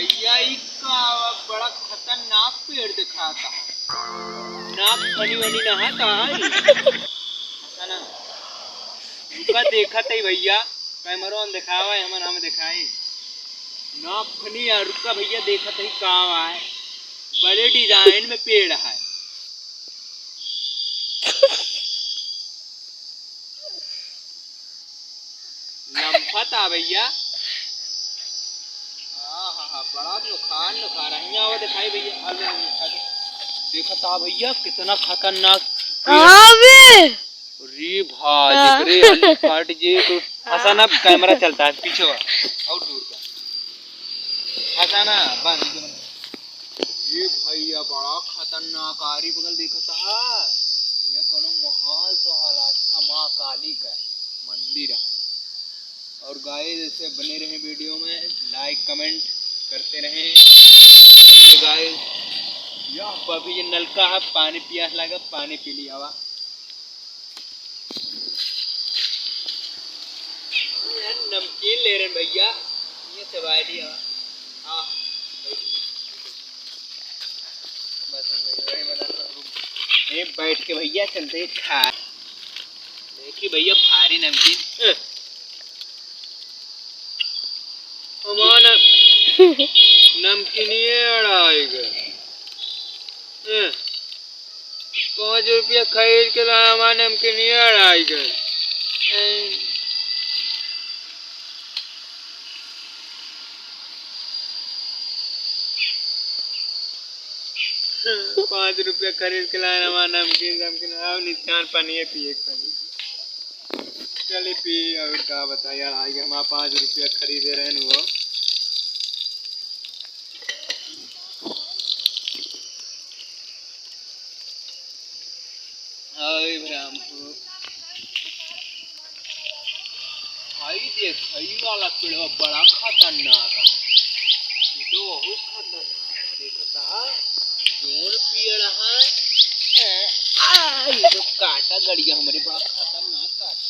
भैया इसका बड़ा खतरनाक पेड़ दिखाता है। नाक फनी वनी नहा कहाँ ना रुका देखा थे भैया कैमरा दिखावा हमन हम दिखाई नाक फनी यार रुका भैया देखा थे कहाँ है बड़े डिजाइन में पेड़ है। लम्फता भैया बड़ा नुखार वो दिखाई भैया देखा था भैया कितना खतरनाक रे भाई काट जे तो हसाना कैमरा चलता है पीछे और दूर का हसाना बंद ये भैया बड़ा खतरनाक आरी बगल देखा था ये कोनो महल सोहल अच्छा माँ काली का मंदिर है। और गाइस जैसे बने रहे वीडियो में लाइक कमेंट करते रहे। ये गाइस यह अभी ये नलका है पानी प्यास लगा पानी पी लिया हुआ नमकीन ले रहे भैया ये चबा लिया हाँ बस बैठ के भैया चलते खा देखिए भैया फारी नमकीन हमारा नमकीन अड़ाएगा 5 रुपया खरीद के लाया हमारा नमकीन अड़ाएगा 5 रुपया खरीद के लाया हमारा नमकीन आओ निशान पानी पिए चलिए पी और क्या बताइए यार आगे हमारा 5 रुपया खरीदे रहे न वो भाई देख भाई वाला पेड़ बड़ा खतरनाक है ये तो बहुत खतरनाक है देखता जोर पेड़ है ये तो काटा गड़िया हमारे बड़ा खतरनाक काटा